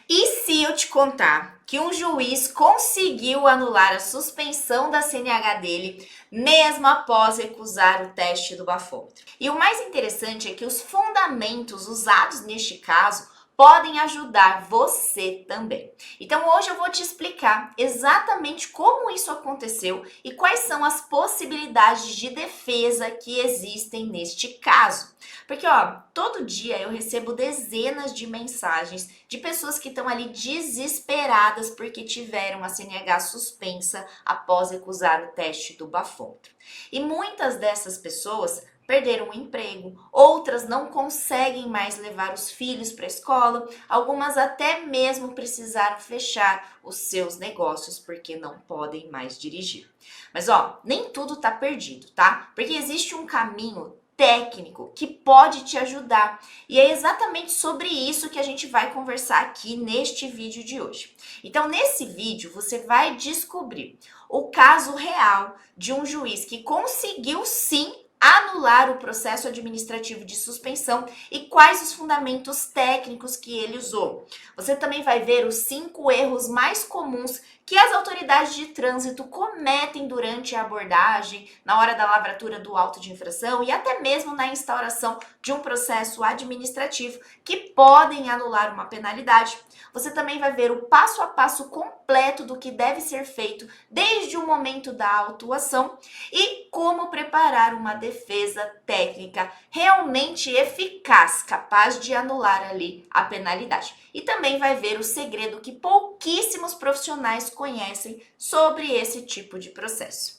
E se eu te contar que um juiz conseguiu anular a suspensão da CNH dele, mesmo após recusar o teste do bafômetro? E o mais interessante é que os fundamentos usados neste caso podem ajudar você também. Então hoje eu vou te explicar exatamente como isso aconteceu e quais são as possibilidades de defesa que existem neste caso. Porque, ó, todo dia eu recebo dezenas de mensagens de pessoas que estão ali desesperadas porque tiveram a CNH suspensa após recusar o teste do bafômetro. E muitas dessas pessoas perderam o emprego, outras não conseguem mais levar os filhos para a escola, algumas até mesmo precisaram fechar os seus negócios porque não podem mais dirigir. Mas ó, nem tudo tá perdido, tá? Porque existe um caminho técnico que pode te ajudar. E é exatamente sobre isso que a gente vai conversar aqui neste vídeo de hoje. Então, nesse vídeo, você vai descobrir o caso real de um juiz que conseguiu sim anular o processo administrativo de suspensão e quais os fundamentos técnicos que ele usou. Você também vai ver os 5 erros mais comuns que as autoridades de trânsito cometem durante a abordagem, na hora da lavratura do auto de infração e até mesmo na instauração de um processo administrativo que podem anular uma penalidade. Você também vai ver o passo a passo completo do que deve ser feito desde o momento da autuação e como preparar uma defesa técnica realmente eficaz, capaz de anular ali a penalidade. E também vai ver o segredo que pouquíssimos profissionais conhecem sobre esse tipo de processo.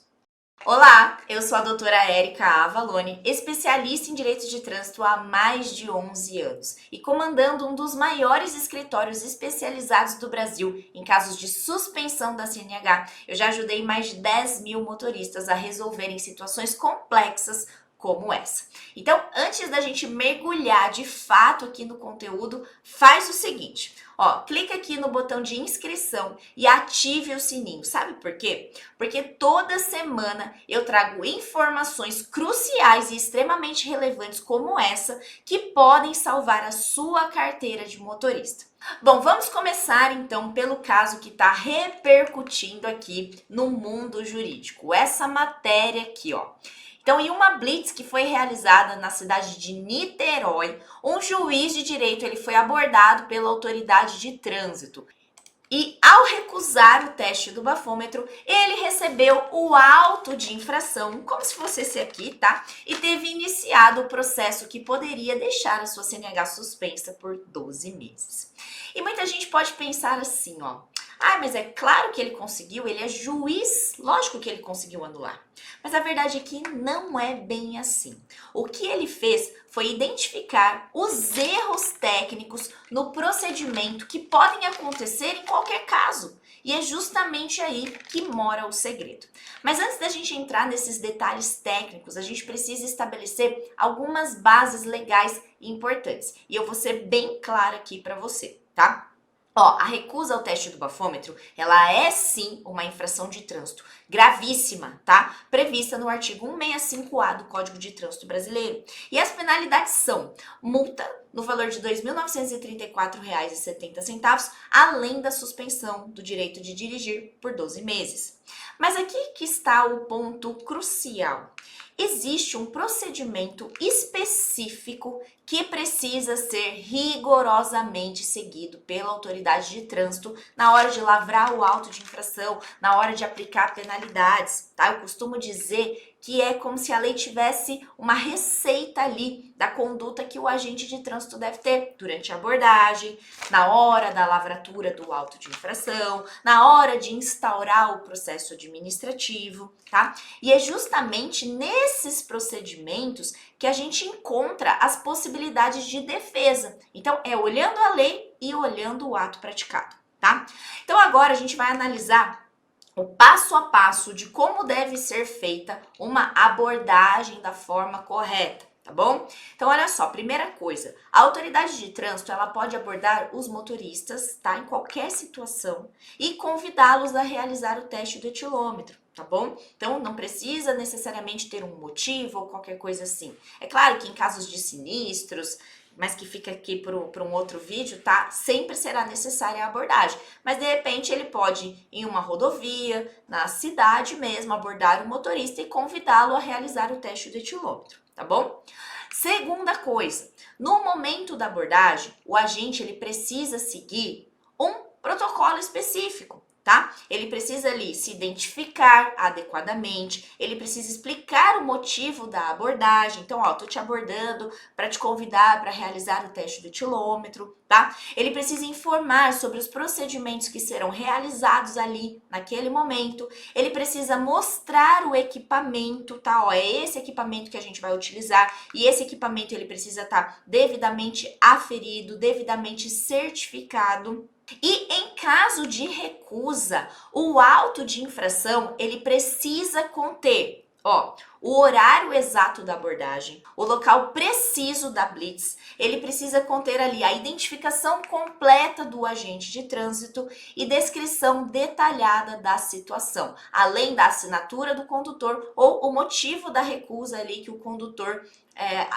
Olá, eu sou a doutora Érica Avalone, especialista em direito de trânsito há mais de 11 anos e comandando um dos maiores escritórios especializados do Brasil em casos de suspensão da CNH. Eu já ajudei mais de 10 mil motoristas a resolverem situações complexas como essa. Então, antes da gente mergulhar de fato aqui no conteúdo, faz o seguinte, ó, clica aqui no botão de inscrição e ative o sininho. Sabe por quê? Porque toda semana eu trago informações cruciais e extremamente relevantes como essa que podem salvar a sua carteira de motorista. Bom, vamos começar então pelo caso que está repercutindo aqui no mundo jurídico. Essa matéria aqui, ó. Então, em uma blitz que foi realizada na cidade de Niterói, um juiz de direito ele foi abordado pela autoridade de trânsito. E ao recusar o teste do bafômetro, ele recebeu o auto de infração, como se fosse esse aqui, tá? E teve iniciado o processo que poderia deixar a sua CNH suspensa por 12 meses. E muita gente pode pensar assim, ó. Ah, mas é claro que ele conseguiu, ele é juiz, lógico que ele conseguiu anular. Mas a verdade é que não é bem assim. O que ele fez foi identificar os erros técnicos no procedimento que podem acontecer em qualquer caso. E é justamente aí que mora o segredo. Mas antes da gente entrar nesses detalhes técnicos, a gente precisa estabelecer algumas bases legais importantes. E eu vou ser bem clara aqui para você, tá? Ó, a recusa ao teste do bafômetro, ela é sim uma infração de trânsito gravíssima, tá? Prevista no artigo 165A do Código de Trânsito Brasileiro. E as penalidades são multa no valor de R$ 2.934,70, além da suspensão do direito de dirigir por 12 meses. Mas aqui que está o ponto crucial. Existe um procedimento específico que precisa ser rigorosamente seguido pela autoridade de trânsito na hora de lavrar o auto de infração, na hora de aplicar penalidades, tá? Eu costumo dizer que é como se a lei tivesse uma receita ali da conduta que o agente de trânsito deve ter durante a abordagem, na hora da lavratura do auto de infração, na hora de instaurar o processo administrativo, tá? E é justamente nesses procedimentos que a gente encontra as possibilidades de defesa. Então, é olhando a lei e olhando o ato praticado, tá? Então, agora a gente vai analisar o passo a passo de como deve ser feita uma abordagem da forma correta, tá bom? Então, olha só, primeira coisa, a autoridade de trânsito, ela pode abordar os motoristas, tá? Em qualquer situação e convidá-los a realizar o teste do etilômetro, tá bom? Então, não precisa necessariamente ter um motivo ou qualquer coisa assim. É claro que em casos de sinistros, mas que fica aqui para um outro vídeo, tá? Sempre será necessária a abordagem. Mas de repente ele pode ir em uma rodovia, na cidade mesmo, abordar o motorista e convidá-lo a realizar o teste do etilômetro, tá bom? Segunda coisa, no momento da abordagem, o agente ele precisa seguir um protocolo específico. Tá? Ele precisa ali se identificar adequadamente, ele precisa explicar o motivo da abordagem. Então, ó, tô te abordando para te convidar para realizar o teste do etilômetro, tá? Ele precisa informar sobre os procedimentos que serão realizados ali naquele momento. Ele precisa mostrar o equipamento, tá? Ó, é esse equipamento que a gente vai utilizar e esse equipamento ele precisa estar devidamente aferido, devidamente certificado. E em caso de recusa, o auto de infração, ele precisa conter, ó, o horário exato da abordagem, o local preciso da blitz, ele precisa conter ali a identificação completa do agente de trânsito e descrição detalhada da situação, além da assinatura do condutor ou o motivo da recusa ali que o condutor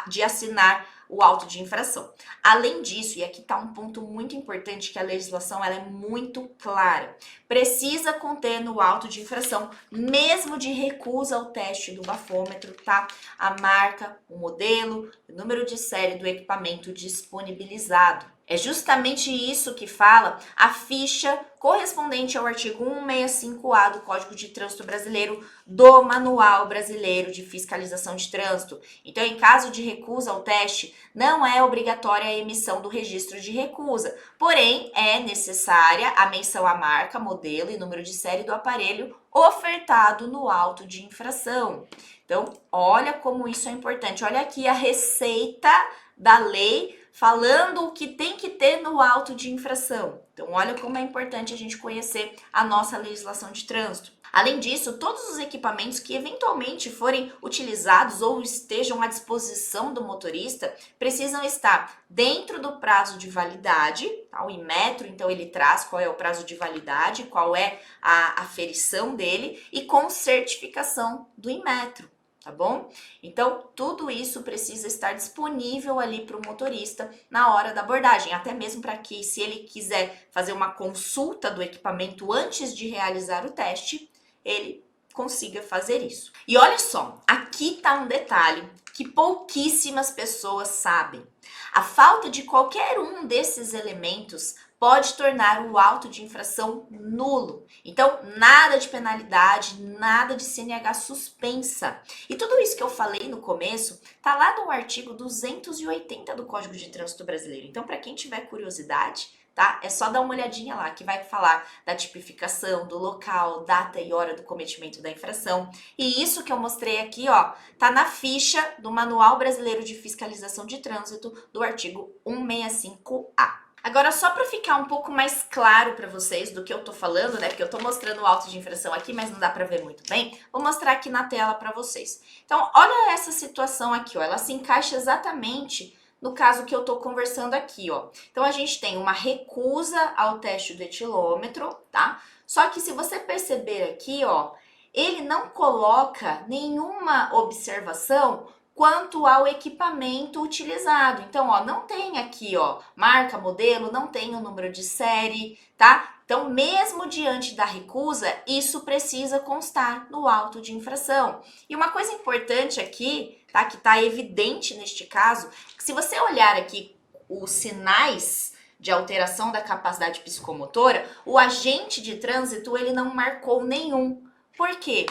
de assinar o auto de infração. Além disso, e aqui está um ponto muito importante que a legislação ela é muito clara, precisa conter no auto de infração, mesmo de recusa ao teste do bafômetro, tá? A marca, o modelo, o número de série do equipamento disponibilizado. É justamente isso que fala a ficha correspondente ao artigo 165A do Código de Trânsito Brasileiro do Manual Brasileiro de Fiscalização de Trânsito. Então, em caso de recusa ao teste, não é obrigatória a emissão do registro de recusa, porém, é necessária a menção à marca, modelo e número de série do aparelho ofertado no auto de infração. Então, olha como isso é importante. Olha aqui a receita da lei falando o que tem que ter no auto de infração. Então, olha como é importante a gente conhecer a nossa legislação de trânsito. Além disso, todos os equipamentos que eventualmente forem utilizados ou estejam à disposição do motorista precisam estar dentro do prazo de validade, tá? O Inmetro, então, ele traz qual é o prazo de validade, qual é a aferição dele e com certificação do Inmetro. Tá bom? Então, tudo isso precisa estar disponível ali para o motorista na hora da abordagem, até mesmo para que, se ele quiser fazer uma consulta do equipamento antes de realizar o teste, ele consiga fazer isso. E olha só, aqui tá um detalhe que pouquíssimas pessoas sabem. A falta de qualquer um desses elementos pode tornar o auto de infração nulo. Então, nada de penalidade, nada de CNH suspensa. E tudo isso que eu falei no começo tá lá no artigo 280 do Código de Trânsito Brasileiro. Então, para quem tiver curiosidade, tá? É só dar uma olhadinha lá, que vai falar da tipificação, do local, data e hora do cometimento da infração. E isso que eu mostrei aqui, ó, tá na ficha do Manual Brasileiro de Fiscalização de Trânsito do artigo 165A. Agora, só para ficar um pouco mais claro para vocês do que eu tô falando, né? Porque eu tô mostrando o auto de infração aqui, mas não dá para ver muito bem. Vou mostrar aqui na tela para vocês. Então, olha essa situação aqui, ó. Ela se encaixa exatamente no caso que eu tô conversando aqui, ó. Então, a gente tem uma recusa ao teste do etilômetro, tá? Só que se você perceber aqui, ó, ele não coloca nenhuma observação quanto ao equipamento utilizado. Então, ó, não tem aqui, ó, marca, modelo, não tem o número de série, tá? Então, mesmo diante da recusa, isso precisa constar no auto de infração. E uma coisa importante aqui, tá, que tá evidente neste caso, que se você olhar aqui os sinais de alteração da capacidade psicomotora, o agente de trânsito, ele não marcou nenhum. Por quê?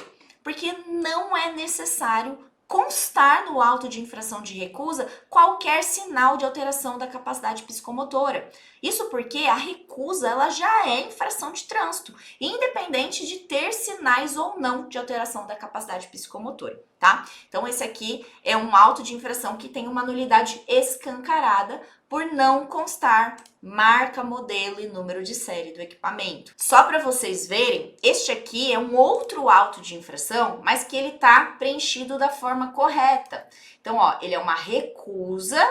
Porque não é necessário constar no auto de infração de recusa qualquer sinal de alteração da capacidade psicomotora. Isso porque a recusa ela já é infração de trânsito, independente de ter sinais ou não de alteração da capacidade psicomotora, tá? Então esse aqui é um auto de infração que tem uma nulidade escancarada por não constar marca, modelo e número de série do equipamento. Só para vocês verem, este aqui é um outro auto de infração, mas que ele tá preenchido da forma correta. Então, ó, ele é uma recusa,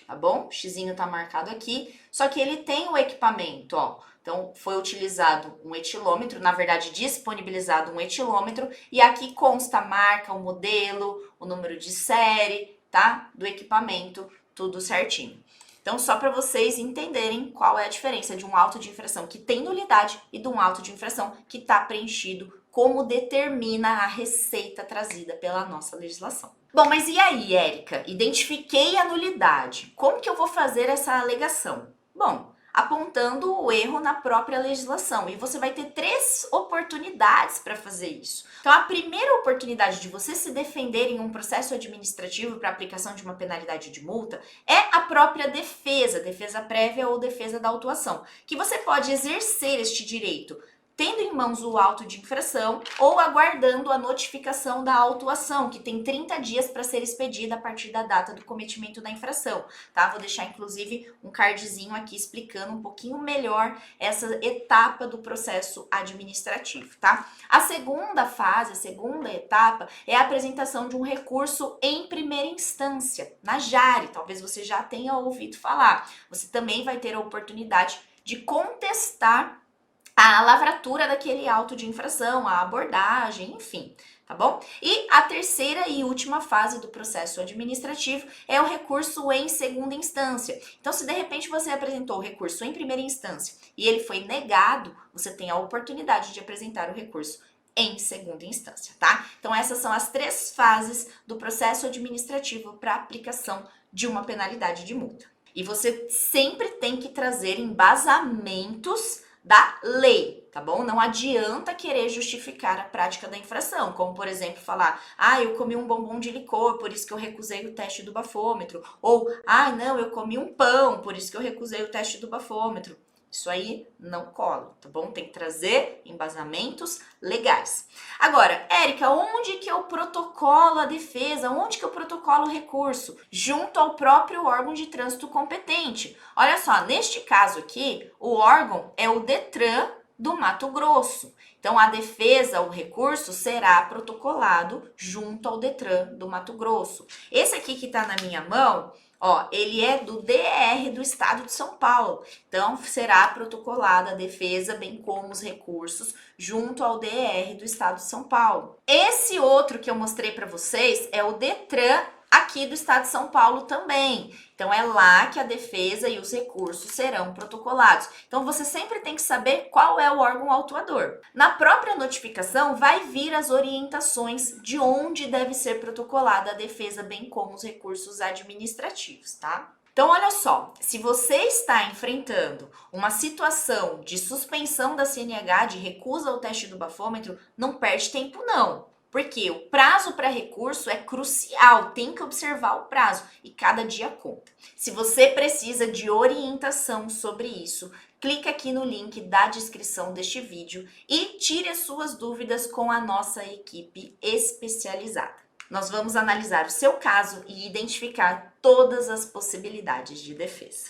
tá bom? O xizinho tá marcado aqui, só que ele tem o equipamento, ó. Então, foi utilizado um etilômetro, na verdade, disponibilizado um etilômetro, e aqui consta a marca, o modelo, o número de série, tá? Do equipamento, tudo certinho. Então, só para vocês entenderem qual é a diferença de um auto de infração que tem nulidade e de um auto de infração que está preenchido, como determina a receita trazida pela nossa legislação. Bom, mas e aí, Érica? Identifiquei a nulidade. Como que eu vou fazer essa alegação? Bom, apontando o erro na própria legislação. E você vai ter 3 oportunidades para fazer isso. Então, a primeira oportunidade de você se defender em um processo administrativo para aplicação de uma penalidade de multa é a própria defesa prévia ou defesa da autuação, que você pode exercer este direito tendo em mãos o auto de infração ou aguardando a notificação da autuação, que tem 30 dias para ser expedida a partir da data do cometimento da infração, tá? Vou deixar, inclusive, um cardzinho aqui explicando um pouquinho melhor essa etapa do processo administrativo, tá? A segunda fase, a segunda etapa, é a apresentação de um recurso em primeira instância, na JARE. Talvez você já tenha ouvido falar. Você também vai ter a oportunidade de contestar a lavratura daquele auto de infração, a abordagem, enfim, tá bom? E a terceira e última fase do processo administrativo é o recurso em segunda instância. Então, se de repente você apresentou o recurso em primeira instância e ele foi negado, você tem a oportunidade de apresentar o recurso em segunda instância, tá? Então, essas são as 3 fases do processo administrativo para aplicação de uma penalidade de multa. E você sempre tem que trazer embasamentos da lei, tá bom? Não adianta querer justificar a prática da infração, como, por exemplo, falar, eu comi um bombom de licor, por isso que eu recusei o teste do bafômetro, ou, não, eu comi um pão, por isso que eu recusei o teste do bafômetro. Isso aí não cola, tá bom? Tem que trazer embasamentos legais. Agora, Érica, onde que eu protocolo a defesa? Onde que eu protocolo o recurso? Junto ao próprio órgão de trânsito competente. Olha só, neste caso aqui, o órgão é o Detran do Mato Grosso. Então, a defesa, o recurso, será protocolado junto ao Detran do Mato Grosso. Esse aqui que tá na minha mão, ele é do DR do Estado de São Paulo. Então, será protocolada a defesa, bem como os recursos, junto ao DR do Estado de São Paulo. Esse outro que eu mostrei para vocês é o Detran aqui do Estado de São Paulo também. Então, é lá que a defesa e os recursos serão protocolados. Então, você sempre tem que saber qual é o órgão autuador. Na própria notificação, vai vir as orientações de onde deve ser protocolada a defesa, bem como os recursos administrativos, tá? Então, olha só, se você está enfrentando uma situação de suspensão da CNH, de recusa ao teste do bafômetro, não perde tempo não. Porque o prazo para recurso é crucial, tem que observar o prazo e cada dia conta. Se você precisa de orientação sobre isso, clica aqui no link da descrição deste vídeo e tire as suas dúvidas com a nossa equipe especializada. Nós vamos analisar o seu caso e identificar todas as possibilidades de defesa.